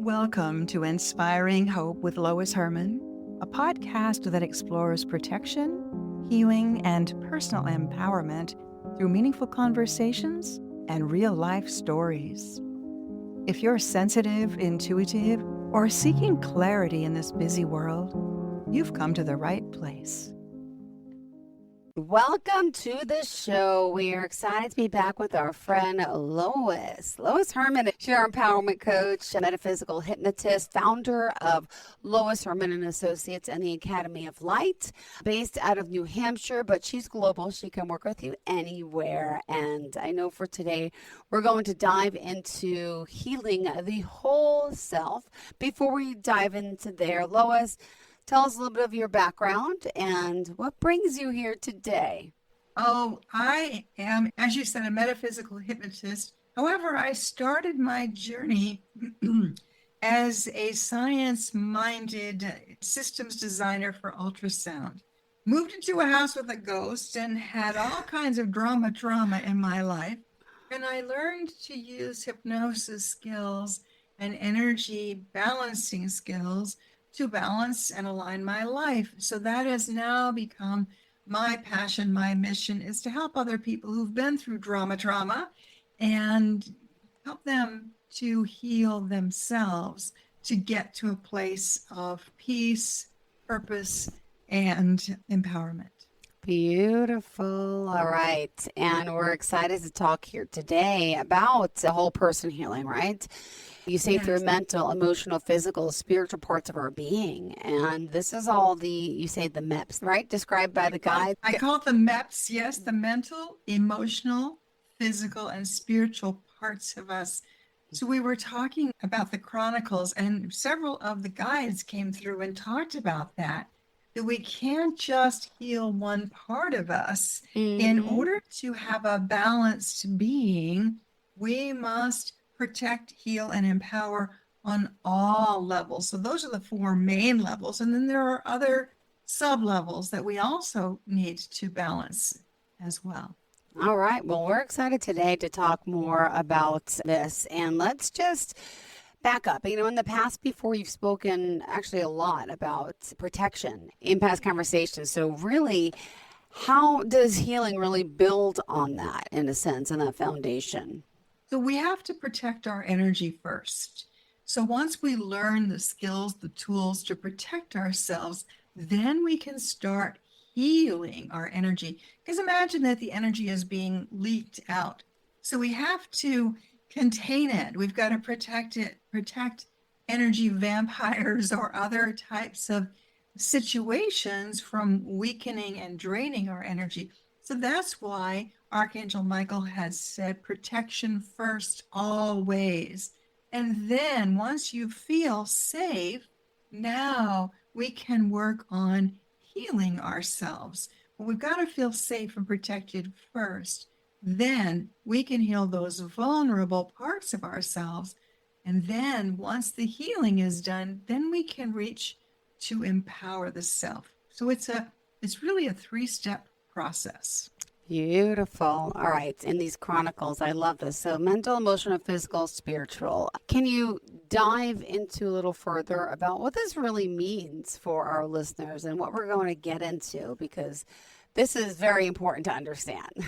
Welcome to Inspiring Hope with Lois Hermann, a podcast that explores protection, healing, and personal empowerment through meaningful conversations and real-life stories. If you're sensitive, intuitive, or seeking clarity in this busy world, you've come to the right place. Welcome to the show. We are excited to be back with our friend Lois. Lois Hermann, she's our empowerment coach, a metaphysical hypnotist, founder of Lois Hermann and Associates and the Academy of Light, based out of New Hampshire, but she's global. She can work with you anywhere. And I know for today, we're going to dive into healing the whole self. Before we dive into there, Lois, tell us a little bit of your background and what brings you here today. Oh, I am, as you said, a metaphysical hypnotist. However, I started my journey as a science-minded systems designer for ultrasound. Moved into a house with a ghost and had all kinds of drama in my life. And I learned to use hypnosis skills and energy balancing skills to balance and align my life. So that has now become my passion. My mission is to help other people who've been through trauma and help them to heal themselves, to get to a place of peace, purpose, and empowerment. Beautiful. All right. And we're excited to talk here today about the whole person healing, right? You say through mental, emotional, physical, spiritual parts of our being. And this is all you say the MEPS, right? Described by the guide. I call it the MEPS, yes, the mental, emotional, physical, and spiritual parts of us. So we were talking about the Chronicles, and several of the guides came through and talked about that we can't just heal one part of us. In order to have a balanced being, we must protect, heal, and empower on all levels. So those are the four main levels. And then there are other sub-levels that we also need to balance as well. All right. Well, we're excited today to talk more about this. And let's just back up. You know, in the past, before, you've spoken actually a lot about protection in past conversations. So really, how does healing really build on that, in a sense, on that foundation? So we have to protect our energy first. So once we learn the skills, the tools to protect ourselves, then we can start healing our energy. Because imagine that the energy is being leaked out. So we have to contain it. We've got to protect it, protect energy vampires or other types of situations from weakening and draining our energy. So that's why Archangel Michael has said protection first always. And then once you feel safe, now we can work on healing ourselves. But we've got to feel safe and protected first. Then we can heal those vulnerable parts of ourselves. And then once the healing is done, then we can reach to empower the self. So it's really a three-step process. Beautiful. All right. In these chronicles, I love this. So mental, emotional, physical, spiritual. Can you dive into a little further about what this really means for our listeners and what we're going to get into? Because this is very important to understand.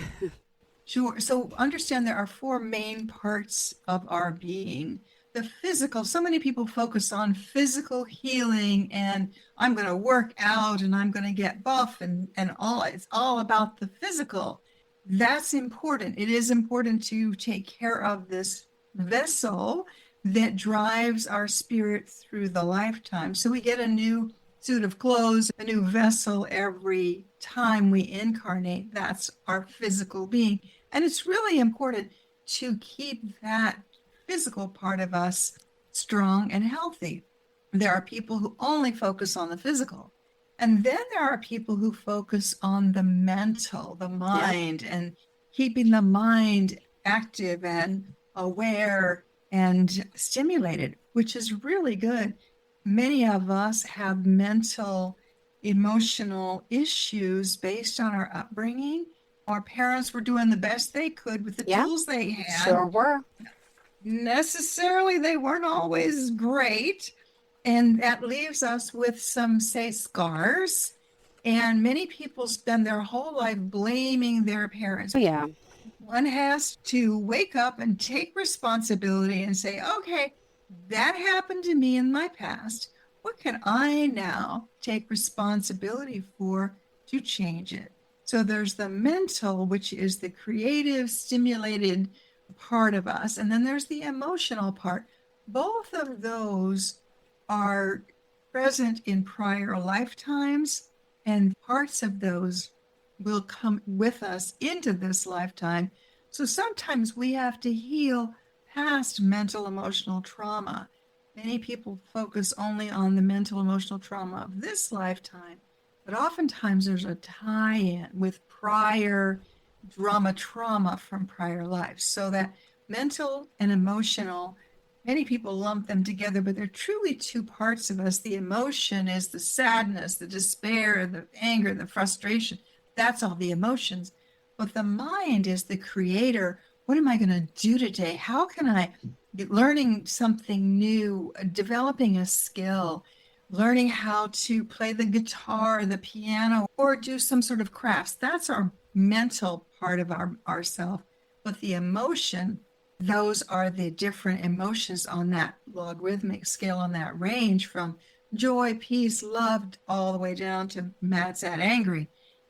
Sure. So understand there are four main parts of our being. The physical, so many people focus on physical healing and I'm going to work out and I'm going to get buff and all. It's all about the physical. That's important. It is important to take care of this vessel that drives our spirit through the lifetime. So we get a new suit of clothes, a new vessel every time we incarnate. That's our physical being. And it's really important to keep that physical part of us strong and healthy. There are people who only focus on the physical. And then there are people who focus on the mental, the mind, and keeping the mind active and aware and stimulated, which is really good. Many of us have mental, emotional issues based on our upbringing. Our parents were doing the best they could with the tools they had. Sure were. necessarily they weren't always great. And that leaves us with some, say, scars. And many people spend their whole life blaming their parents. Oh, yeah. One has to wake up and take responsibility and say, okay, that happened to me in my past. What can I now take responsibility for to change it? So there's the mental, which is the creative, stimulated part of us. And then there's the emotional part. Both of those are present in prior lifetimes, and parts of those will come with us into this lifetime. So sometimes we have to heal past mental emotional trauma. Many people focus only on the mental emotional trauma of this lifetime, but oftentimes there's a tie-in with prior trauma from prior lives. So that mental and emotional, many people lump them together, but they're truly two parts of us. The emotion is the sadness, the despair, the anger, the frustration. That's all the emotions. But the mind is the creator. What am I going to do today? How can I get learning something new, developing a skill, learning how to play the guitar, the piano, or do some sort of crafts? That's our mental part of ourself. But the emotion, those are the different emotions on that logarithmic scale, on that range from joy, peace, love, all the way down to mad, sad, angry.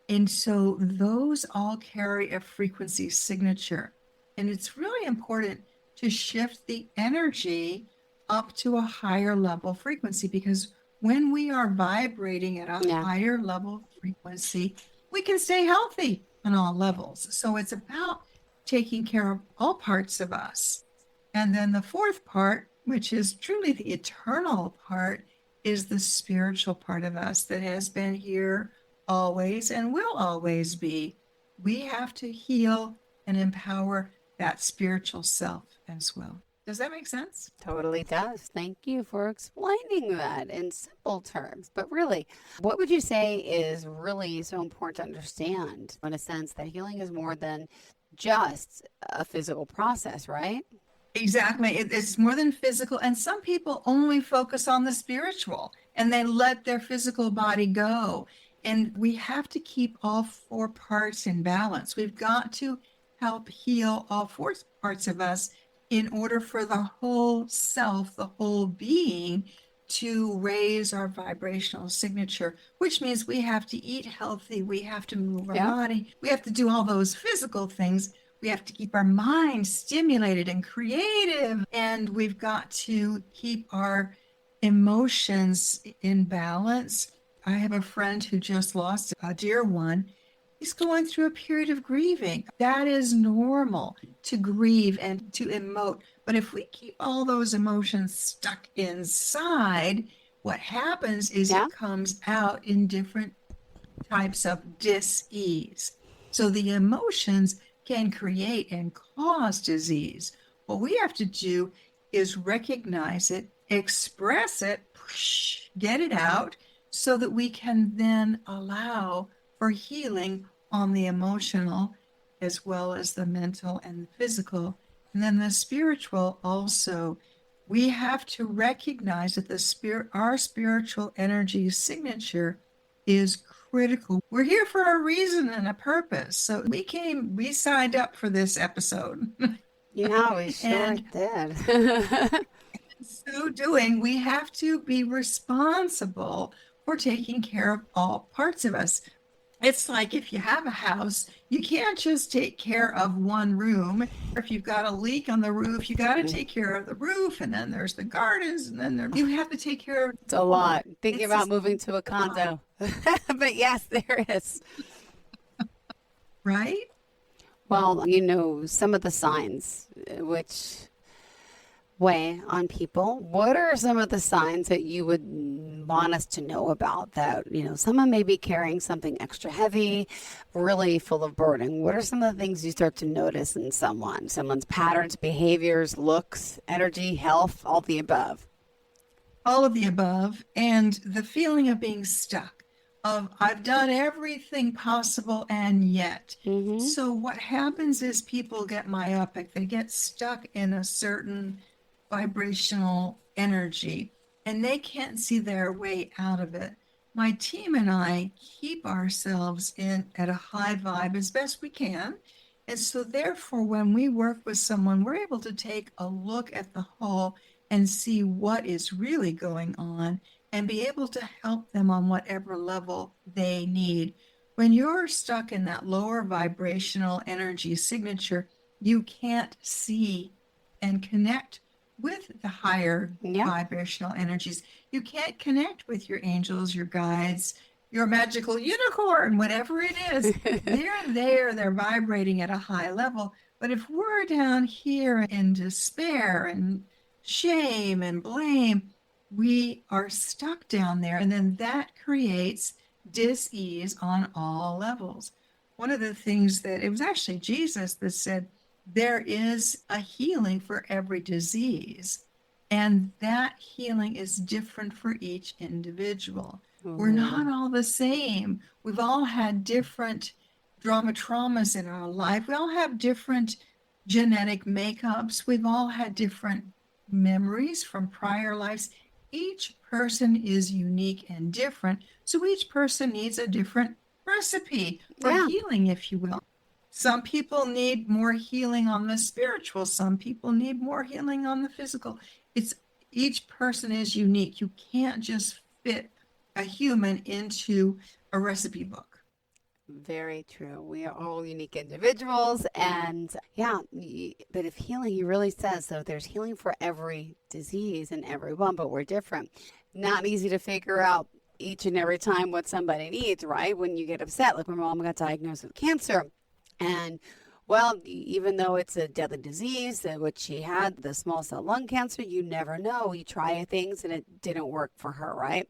And so those all carry a frequency signature. And it's really important to shift the energy up to a higher level frequency, because when we are vibrating at a higher level frequency, we can stay healthy on all levels. So it's about taking care of all parts of us. And then the fourth part, which is truly the eternal part, is the spiritual part of us that has been here always and will always be. We have to heal and empower that spiritual self as well. Does that make sense? Totally does. Thank you for explaining that in simple terms. But really, what would you say is really so important to understand, in a sense that healing is more than just a physical process, right? Exactly. It's more than physical. And some people only focus on the spiritual and they let their physical body go. And we have to keep all four parts in balance. We've got to help heal all four parts of us in order for the whole self, the whole being, to raise our vibrational signature, which means we have to eat healthy, we have to move our body, we have to do all those physical things. We have to keep our mind stimulated and creative, and we've got to keep our emotions in balance. I have a friend who just lost a dear one. He's going through a period of grieving. That is normal, to grieve and to emote. But if we keep all those emotions stuck inside, what happens is it comes out in different types of dis-ease. So the emotions can create and cause disease. What we have to do is recognize it, express it, get it out, so that we can then allow for healing on the emotional as well as the mental and the physical. And then the spiritual also. We have to recognize that our spiritual energy signature is critical. We're here for a reason and a purpose. So we signed up for this episode. Yeah, we sure did. So doing, we have to be responsible for taking care of all parts of us. It's like if you have a house, you can't just take care of one room. If you've got a leak on the roof, you got to take care of the roof, and then there's the gardens, and then you have to take care of. It's a lot. Thinking about moving to a condo. But yes, there is. Right? Well, some of the signs which weigh on people. What are some of the signs that you would want us to know about, that, someone may be carrying something extra heavy, really full of burden? What are some of the things you start to notice in someone's patterns, behaviors, looks, energy, health, all the above? All of the above. And the feeling of being stuck. of I've done everything possible and yet. Mm-hmm. So what happens is people get myopic. They get stuck in a certain vibrational energy and they can't see their way out of it. My team and I keep ourselves in at a high vibe as best we can. And so therefore, when we work with someone, we're able to take a look at the whole and see what is really going on and be able to help them on whatever level they need. When you're stuck in that lower vibrational energy signature, you can't see and connect with the higher Yeah. vibrational energies. You can't connect with your angels, your guides, your magical unicorn, whatever it is. They're there, they're vibrating at a high level. But if we're down here in despair and shame and blame, we are stuck down there. And then that creates dis-ease on all levels. One of the things that it was actually Jesus that said, there is a healing for every disease. And that healing is different for each individual. We're not all the same. We've all had different traumas in our life. We all have different genetic makeups. We've all had different memories from prior lives. Each person is unique and different. So each person needs a different recipe for healing, if you will. Some people need more healing on the spiritual. Some people need more healing on the physical. It's each person is unique. You can't just fit a human into a recipe book. Very true. We are all unique individuals. And yeah, but if healing, he really says, so there's healing for every disease and everyone, but we're different. Not easy to figure out each and every time what somebody needs, right? When you get upset, like my mom got diagnosed with cancer. And well, even though it's a deadly disease, which she had, the small cell lung cancer, you never know. You try things and it didn't work for her, right?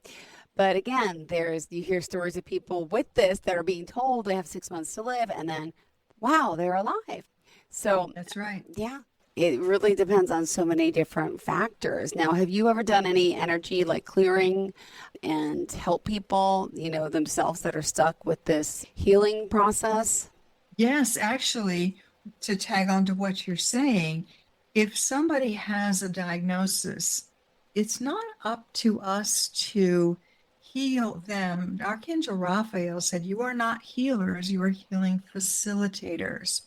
But again, you hear stories of people with this that are being told they have 6 months to live, and then, wow, they're alive. So that's right. Yeah, it really depends on so many different factors. Now, have you ever done any energy like clearing and help people, themselves that are stuck with this healing process? Yes, actually, to tag on to what you're saying, if somebody has a diagnosis, it's not up to us to heal them. Archangel Raphael said, you are not healers, you are healing facilitators.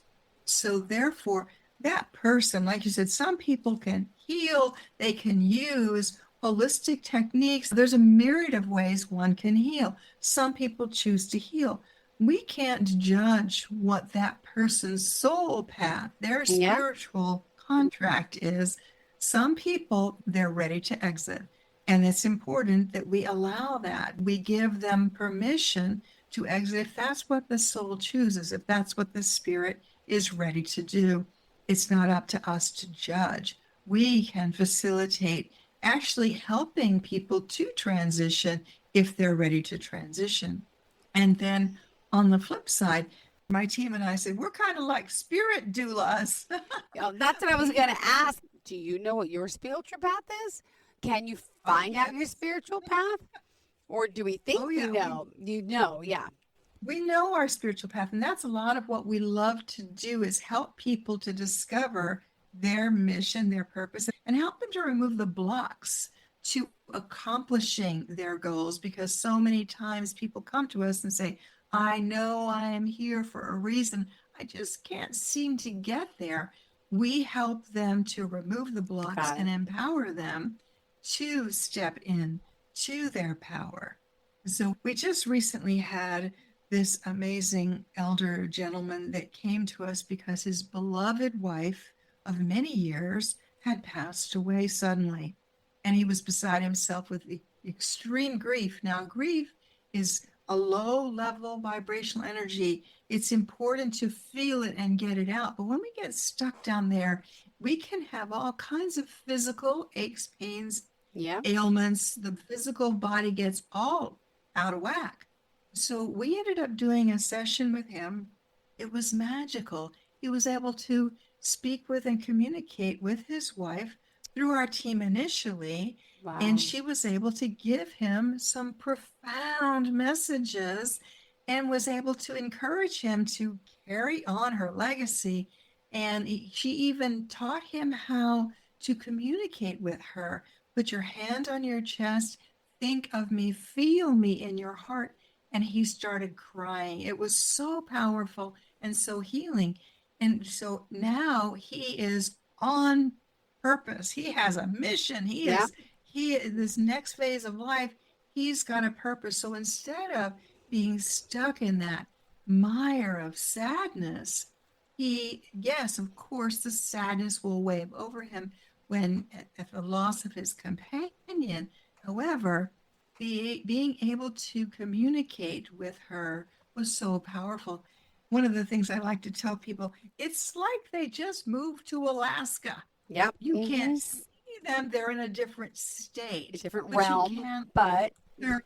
So therefore, that person, like you said, some people can heal, they can use holistic techniques. There's a myriad of ways one can heal. Some people choose to heal. We can't judge what that person's soul path, their spiritual contract is. Some people, they're ready to exit. And it's important that we allow that. We give them permission to exit if that's what the soul chooses, if that's what the spirit is ready to do. It's not up to us to judge. We can facilitate actually helping people to transition if they're ready to transition. And then on the flip side, my team and I said, we're kind of like spirit doulas. That's what I was going to ask. Do you know what your spiritual path is? Can you find out your spiritual path? Or do we think we know? We know our spiritual path, and that's a lot of what we love to do is help people to discover their mission, their purpose, and help them to remove the blocks to accomplishing their goals, because so many times people come to us and say, I know I am here for a reason. I just can't seem to get there. We help them to remove the blocks and empower them to step in to their power. So we just recently had this amazing elder gentleman that came to us because his beloved wife of many years had passed away suddenly. And he was beside himself with extreme grief. Now, grief is a low level vibrational energy. It's important to feel it and get it out. But when we get stuck down there, we can have all kinds of physical aches, pains, ailments. The physical body gets all out of whack. So we ended up doing a session with him. It was magical. He was able to speak with and communicate with his wife through our team initially, and Wow. she was able to give him some profound messages and was able to encourage him to carry on her legacy. And she even taught him how to communicate with her. Put your hand on your chest, think of me, feel me in your heart. And he started crying. It was so powerful and so healing. And so now he is on purpose. He has a mission. Yeah. This next phase of life, he's got a purpose. So instead of being stuck in that mire of sadness, yes, of course, the sadness will wave over him when at the loss of his companion. However, being able to communicate with her was so powerful. One of the things I like to tell people, it's like they just moved to Alaska. Yep. You can't see them. They're in a different A state, different but you realm, can, but they're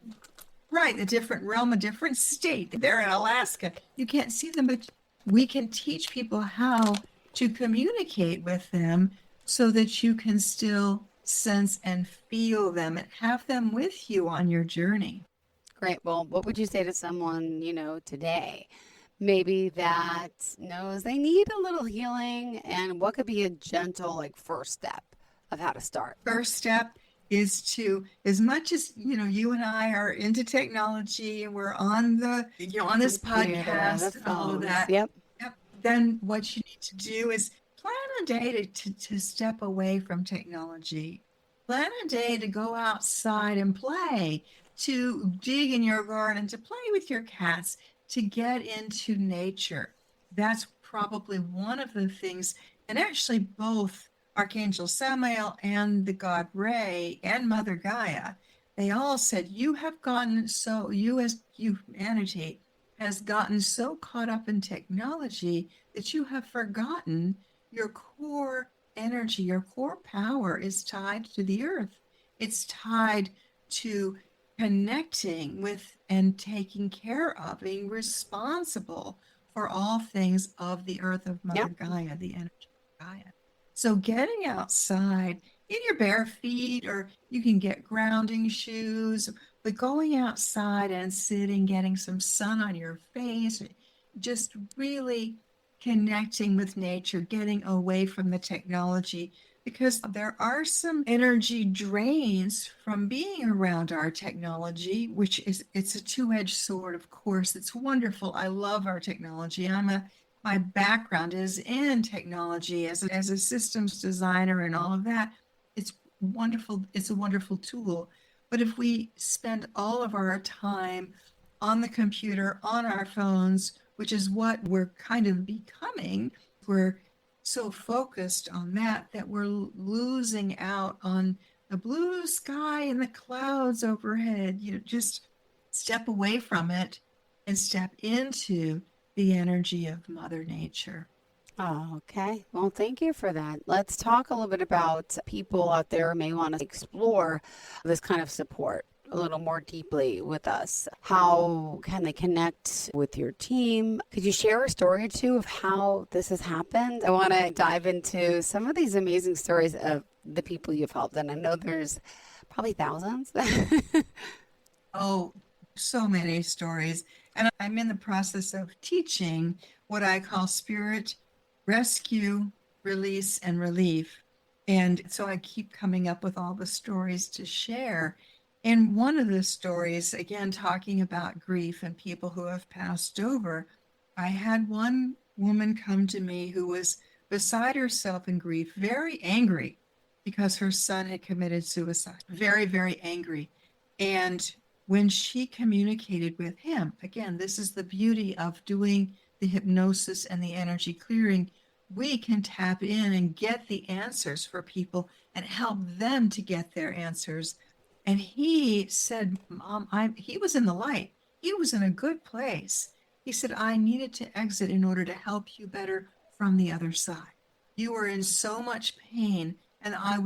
right, a different realm, a different state. They're in Alaska. You can't see them, but we can teach people how to communicate with them so that you can still sense and feel them and have them with you on your journey. great. Well, what would you say to someone, today, maybe that knows they need a little healing, and what could be a gentle, like, first step of how to start? First step is to, as much as you and I are into technology and we're on on this Computer, podcast the and all of phones. that, Yep. yep, then what you need to do is plan a day to step away from technology. Plan a day to go outside and play, to dig in your garden, to play with your cats, to get into nature. That's probably one of the things, and actually both Archangel Samael and the god Re and Mother Gaia, they all said, you as humanity has gotten so caught up in technology that you have forgotten your core energy, your core power is tied to the earth. It's tied to connecting with and taking care of, being responsible for all things of the earth of Yep. Mother Gaia, the energy of Gaia. So getting outside in your bare feet, or you can get grounding shoes, but going outside and sitting, getting some sun on your face, just really connecting with nature, getting away from the technology, because there are some energy drains from being around our technology, which it's a two-edged sword, of course. It's wonderful. I love our technology. My background is in technology as a systems designer and all of that. It's wonderful. It's a wonderful tool. But if we spend all of our time on the computer, on our phones, which is what we're kind of becoming, we're so focused on that we're losing out on the blue sky and the clouds overhead. Just step away from it and step into the energy of Mother Nature. Oh, okay. Well, thank you for that. Let's talk a little bit about people out there who may want to explore this kind of support a little more deeply with us. How can they connect with your team? Could you share a story or two of how this has happened? I want to dive into some of these amazing stories of the people you've helped, and I know there's probably thousands. Oh, so many stories. And I'm in the process of teaching what I call spirit rescue, release, and relief. And so I keep coming up with all the stories to share. And one of the stories, again, talking about grief and people who have passed over, I had one woman come to me who was beside herself in grief, very angry because her son had committed suicide, very, very angry. And when she communicated with him, again, this is the beauty of doing the hypnosis and the energy clearing. We can tap in and get the answers for people and help them to get their answers. And he said, Mom, he was in the light. He was in a good place. He said, I needed to exit in order to help you better from the other side. You were in so much pain, and I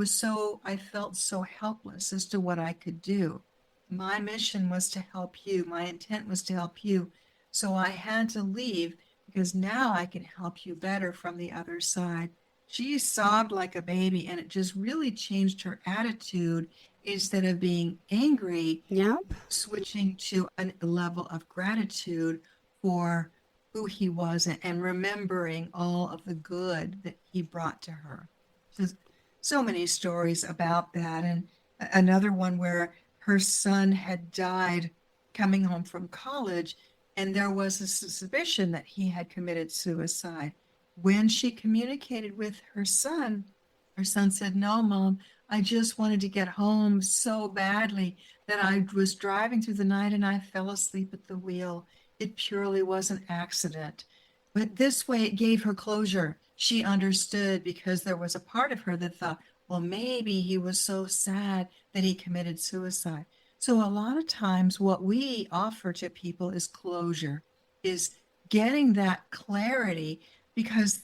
felt so helpless as to what I could do. My mission was to help you. My intent was to help you. So I had to leave because now I can help you better from the other side. She sobbed like a baby, and it just really changed her attitude. Instead of being angry, Yep. switching to a level of gratitude for who he was and remembering all of the good that he brought to her. Just so many stories about that. And another one where her son had died coming home from college, and there was a suspicion that he had committed suicide. When she communicated with her son said, "No, Mom, I just wanted to get home so badly that I was driving through the night and I fell asleep at the wheel. It purely was an accident." But this way it gave her closure. She understood because there was a part of her that thought, well, maybe he was so sad that he committed suicide. So a lot of times what we offer to people is closure, is getting that clarity, because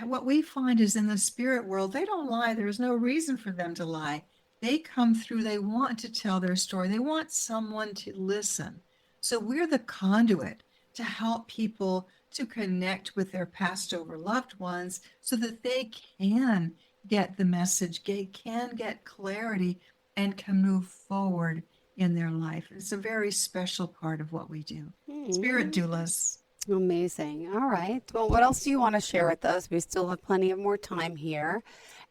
what we find is in the spirit world, they don't lie. There's no reason for them to lie. They come through, they want to tell their story, they want someone to listen. So we're the conduit to help people to connect with their passed over loved ones so that they can get the message, they can get clarity, and can move forward in their life. It's a very special part of what we do. Spirit doulas. Amazing. All right. Well, what else do you want to share with us? We still have plenty of more time here.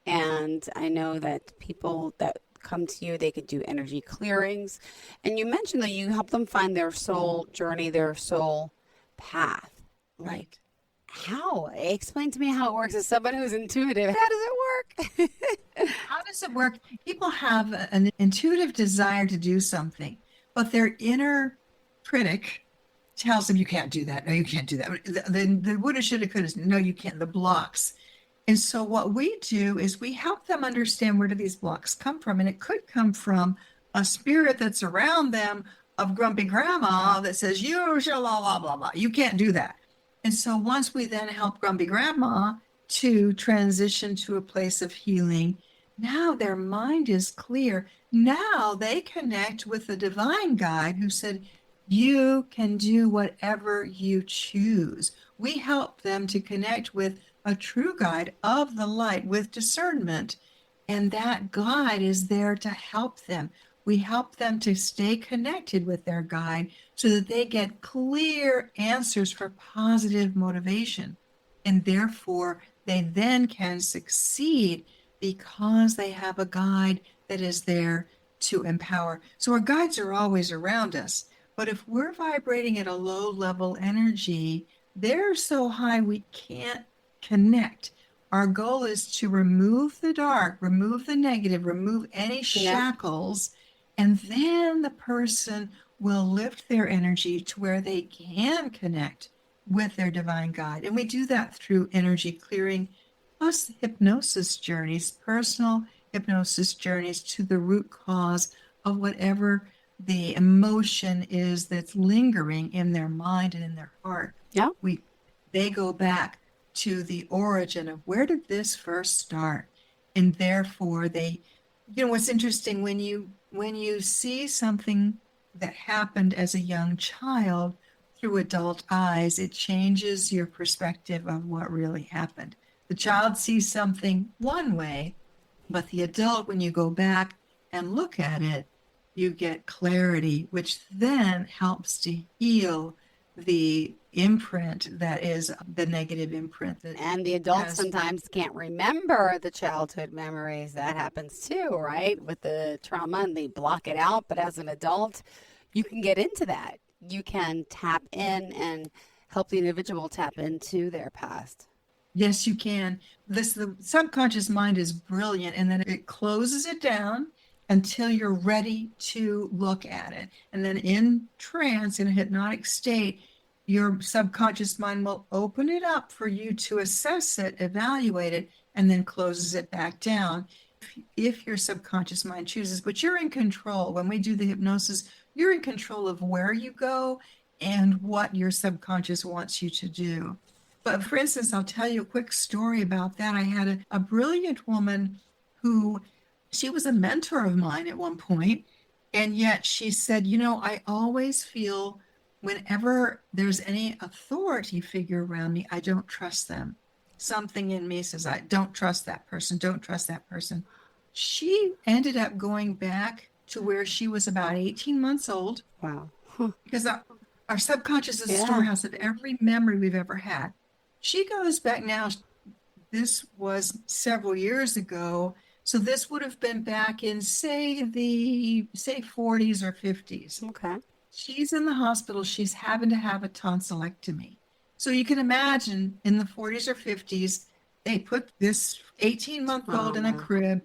And I know that people that come to you, they could do energy clearings. And you mentioned that you help them find their soul journey, their soul path. Right. How? Explain to me how it works as someone who's intuitive. How does it work? How does it work? People have an intuitive desire to do something, but their inner critic tells them, you can't do that. No, you can't do that. The woulda, shoulda, coulda. No, you can't. The blocks. And so what we do is we help them understand, where do these blocks come from? And it could come from a spirit that's around them of grumpy grandma that says, you shall blah, blah, blah, blah. You can't do that. And so once we then help grumpy grandma to transition to a place of healing, now their mind is clear. Now they connect with the divine guide who said, you can do whatever you choose. We help them to connect with a true guide of the light with discernment. And that guide is there to help them. We help them to stay connected with their guide so that they get clear answers for positive motivation. And therefore, they then can succeed because they have a guide that is there to empower. So our guides are always around us. But if we're vibrating at a low level energy, they're so high we can't connect. Our goal is to remove the dark, remove the negative, remove any shackles, and then the person will lift their energy to where they can connect with their divine guide. And we do that through energy clearing, plus hypnosis journeys, personal hypnosis journeys to the root cause of whatever the emotion is that's lingering in their mind and in their heart. Yeah. They go back to the origin of, where did this first start? And therefore what's interesting, when you see something that happened as a young child through adult eyes, it changes your perspective of what really happened. The child sees something one way, but the adult, when you go back and look at it, you get clarity, which then helps to heal the imprint that is the negative imprint. And the adults sometimes can't remember the childhood memories. That happens too, right? With the trauma, and they block it out. But as an adult, you can get into that. You can tap in and help the individual tap into their past. Yes, you can. The subconscious mind is brilliant, and then it closes it down until you're ready to look at it. And then in trance, in a hypnotic state, your subconscious mind will open it up for you to assess it, evaluate it, and then closes it back down if your subconscious mind chooses. But you're in control. When we do the hypnosis, you're in control of where you go and what your subconscious wants you to do. But for instance, I'll tell you a quick story about that. I had a brilliant woman who, she was a mentor of mine at one point, and yet she said, I always feel whenever there's any authority figure around me, I don't trust them. something in me says, I don't trust that person, don't trust that person. She ended up going back to where she was about 18 months old. Wow. Because our subconscious is a Yeah. storehouse of every memory we've ever had. She goes back now. This was several years ago. So this would have been back in, say 40s or 50s. Okay. She's in the hospital. She's having to have a tonsillectomy. So you can imagine in the 40s or 50s, they put this 18-month-old in a crib.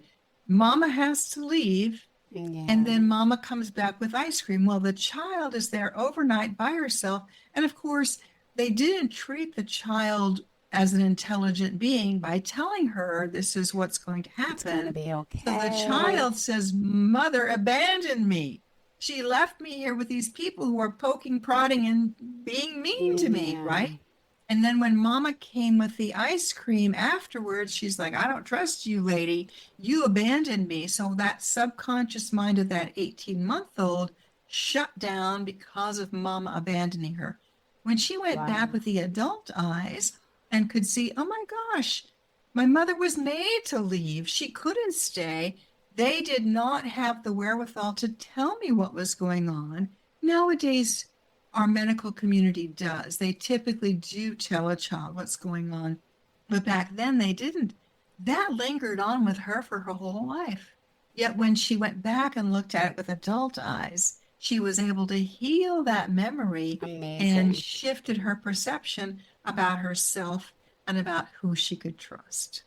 Mama has to leave. Yeah. And then mama comes back with ice cream. Well, the child is there overnight by herself. And of course, they didn't treat the child as an intelligent being by telling her this is what's going to happen. It's going to be okay. So the child says, Mother abandoned me. She left me here with these people who are poking, prodding, and being mean to me, right? And then when mama came with the ice cream afterwards, she's like, I don't trust you, lady. You abandoned me. So that subconscious mind of that 18-month-old shut down because of mama abandoning her. When she went back with the adult eyes and could see, oh my gosh, my mother was made to leave. She couldn't stay. They did not have the wherewithal to tell me what was going on. Nowadays, our medical community does. They typically do tell a child what's going on. But back then they didn't. That lingered on with her for her whole life. Yet when she went back and looked at it with adult eyes, she was able to heal that memory. Amazing. And shifted her perception about herself and about who she could trust.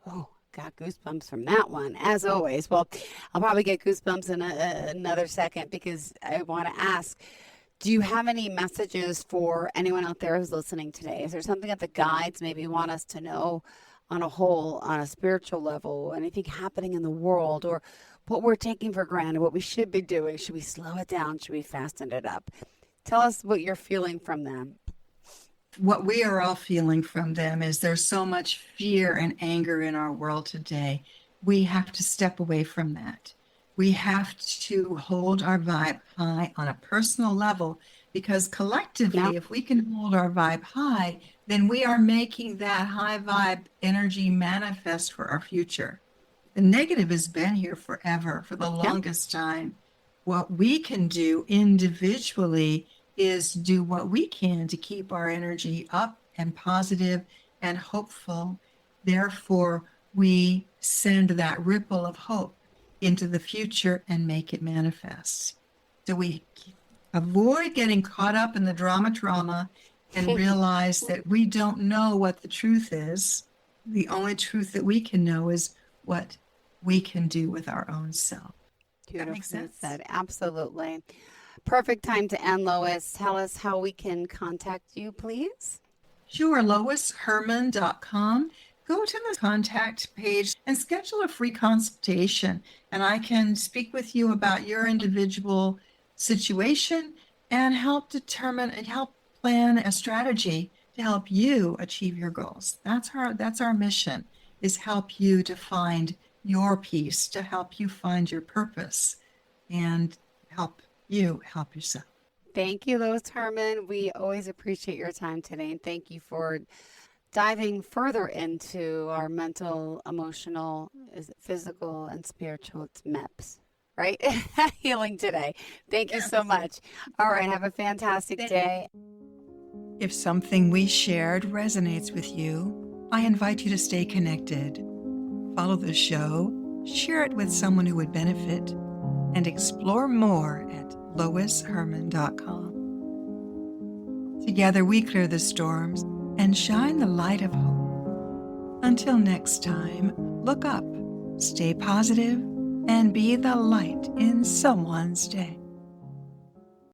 Oh, got goosebumps from that one, as always. Well, I'll probably get goosebumps in another second because I want to ask, do you have any messages for anyone out there who's listening today? Is there something that the guides maybe want us to know on a spiritual level, anything happening in the world, or what we're taking for granted, what we should be doing? Should we slow it down? Should we fasten it up? Tell us what you're feeling from them. What we are all feeling from them is there's so much fear and anger in our world today. We have to step away from that. We have to hold our vibe high on a personal level, because collectively, if we can hold our vibe high, then we are making that high vibe energy manifest for our future. The negative has been here forever, for the longest time. What we can do individually is do what we can to keep our energy up and positive and hopeful. Therefore, we send that ripple of hope into the future and make it manifest. So we avoid getting caught up in the drama and realize that we don't know what the truth is. The only truth that we can know is what we can do with our own self. That makes sense? Said. Absolutely. Perfect time to end, Lois. Tell us how we can contact you, please. Sure, loishermann.com. Go to the contact page and schedule a free consultation, and I can speak with you about your individual situation and help determine and help plan a strategy to help you achieve your goals. That's our mission, is help you to find your peace, to help you find your purpose, and help you help yourself. Thank you, Lois Hermann. We always appreciate your time today, and thank you for diving further into our mental, emotional, physical, and spiritual. It's MEPS, right? Healing today. Thank you so much. All right, have a fantastic day. If something we shared resonates with you, I invite you to stay connected. Follow the show, share it with someone who would benefit, and explore more at loishermann.com. Together we clear the storms and shine the light of hope. Until next time, look up, stay positive, and be the light in someone's day.